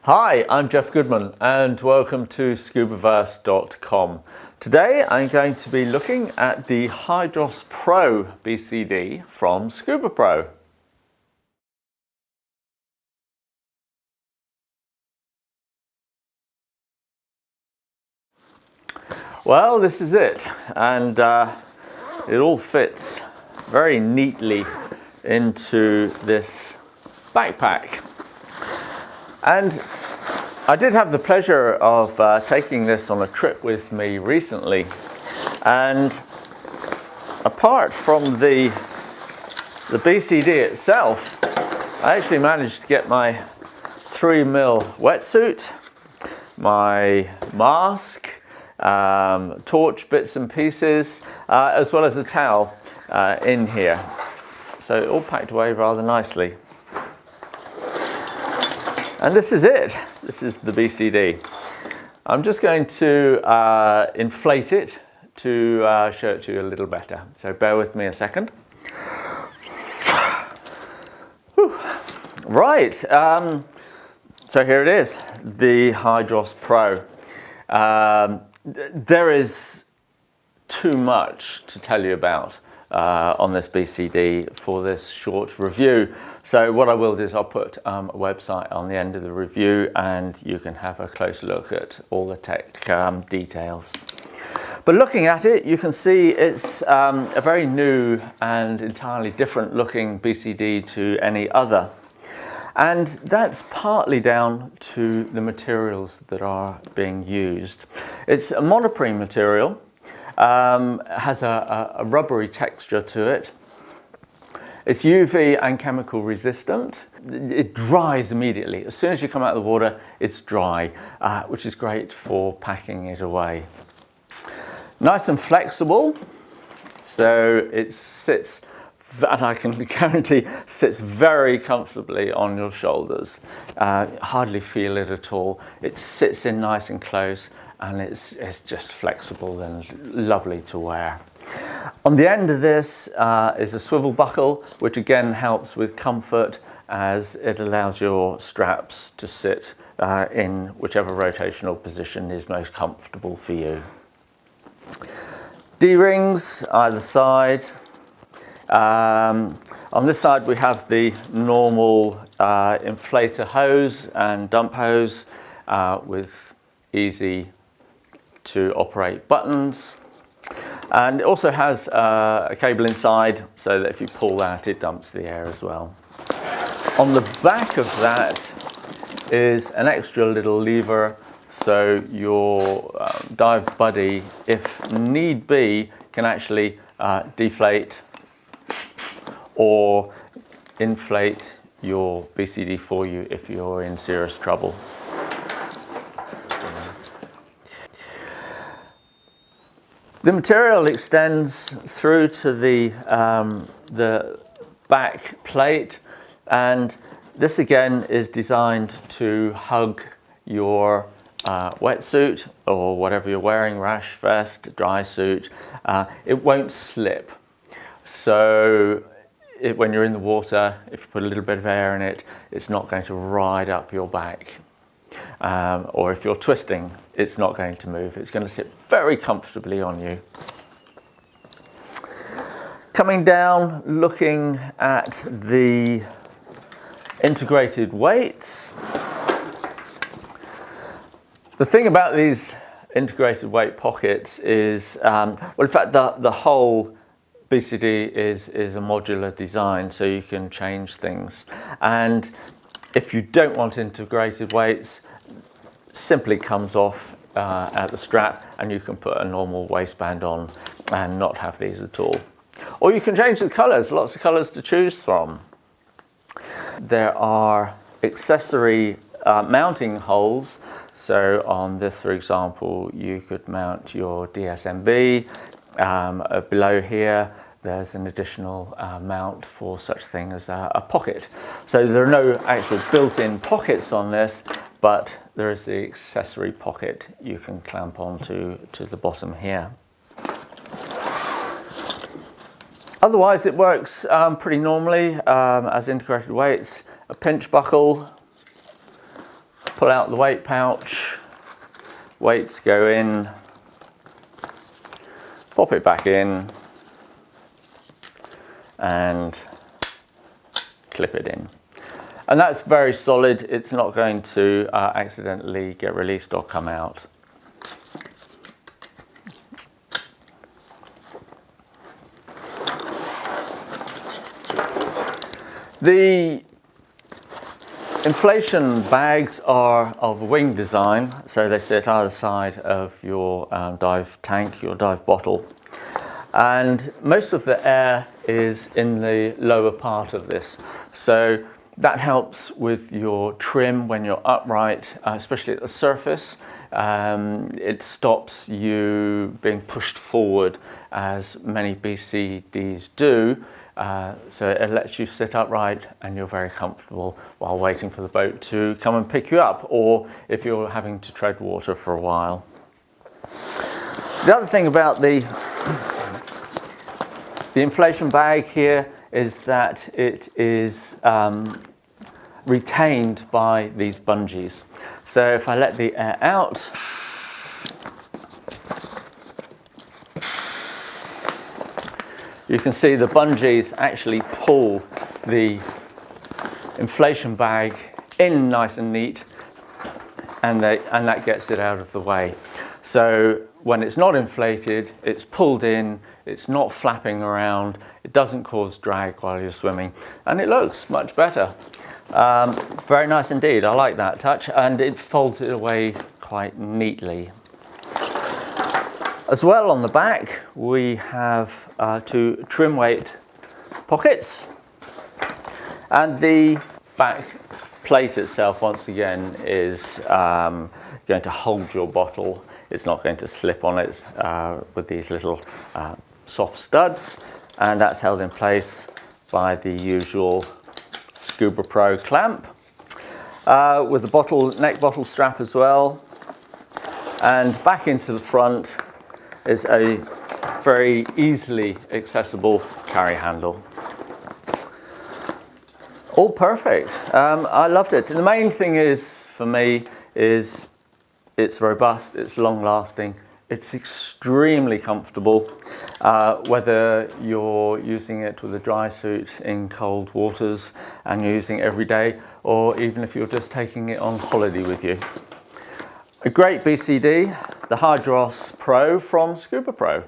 Hi, I'm Jeff Goodman and welcome to Scubaverse.com. Today I'm going to be looking at the Hydros Pro BCD from Scubapro. Well, this is it, and it all fits very neatly into this backpack. And I did have the pleasure of taking this on a trip with me recently, and apart from the BCD itself, I actually managed to get my 3mm wetsuit, my mask, torch bits and pieces, as well as a towel in here. So it all packed away rather nicely. And this is it. This is the BCD. I'm just going to inflate it to show it to you a little better. So bear with me a second. Whew. Right, so here it is, the Hydros Pro. There is too much to tell you about on this BCD for this short review. So what I will do is I'll put a website on the end of the review and you can have a close look at all the tech details. But looking at it, you can see it's a very new and entirely different looking BCD to any other. And that's partly down to the materials that are being used. It's a monoprene material. Has a rubbery texture to it. It's UV and chemical resistant. It dries immediately. As soon as you come out of the water, it's dry, which is great for packing it away. Nice and flexible, so it sits, and I can guarantee, sits very comfortably on your shoulders. Hardly feel it at all. It sits in nice and close, and it's just flexible and lovely to wear. On the end of this is a swivel buckle, which again helps with comfort as it allows your straps to sit in whichever rotational position is most comfortable for you. D-rings either side. On this side we have the normal inflator hose and dump hose with easy to operate buttons, and it also has a cable inside so that if you pull that, it dumps the air as well. On the back of that is an extra little lever, so your dive buddy, if need be, can actually deflate or inflate your BCD for you if you're in serious trouble. The material extends through to the back plate, and this again is designed to hug your wetsuit or whatever you're wearing, rash vest, dry suit. It won't slip. So when you're in the water, if you put a little bit of air in it, it's not going to ride up your back. Or if you're twisting, it's not going to move. It's going to sit very comfortably on you. Coming down, looking at the integrated weights. The thing about these integrated weight pockets is, well, in fact, the whole BCD is a modular design, so you can change things. And if you don't want integrated weights, simply comes off at the strap, and you can put a normal waistband on and not have these at all. Or you can change the colours, lots of colours to choose from. There are accessory mounting holes. So on this, for example, you could mount your DSMB. Below here, there's an additional mount for such thing as a pocket. So there are no actual built-in pockets on this, but there is the accessory pocket you can clamp onto to the bottom here. Otherwise, it works pretty normally as integrated weights. A pinch buckle pull out the weight pouch, weights go in, pop it back in, and clip it in. And that's very solid. It's not going to accidentally get released or come out. The inflation bags are of wing design, so they sit either side of your dive tank, your dive bottle. And most of the air is in the lower part of this. So that helps with your trim when you're upright, especially at the surface. It stops you being pushed forward as many BCDs do. So it lets you sit upright and you're very comfortable while waiting for the boat to come and pick you up, or if you're having to tread water for a while. The other thing about the inflation bag here is that it is retained by these bungees. So if I let the air out, you can see the bungees actually pull the inflation bag in nice and neat, and that gets it out of the way. So when it's not inflated, it's pulled in, it's not flapping around, it doesn't cause drag while you're swimming, and it looks much better. Very nice indeed, I like that touch, and it folds it away quite neatly. As well, on the back we have two trim weight pockets, and the back plate itself once again is going to hold your bottle. It's not going to slip on it with these little soft studs, and that's held in place by the usual Scubapro clamp with the neck bottle strap as well. And back into the front is a very easily accessible carry handle. All perfect. I loved it. The main thing is, for me, is it's robust, it's long lasting, it's extremely comfortable, whether you're using it with a dry suit in cold waters and you're using it every day, or even if you're just taking it on holiday with you. A great BCD, the Hydros Pro from Scubapro.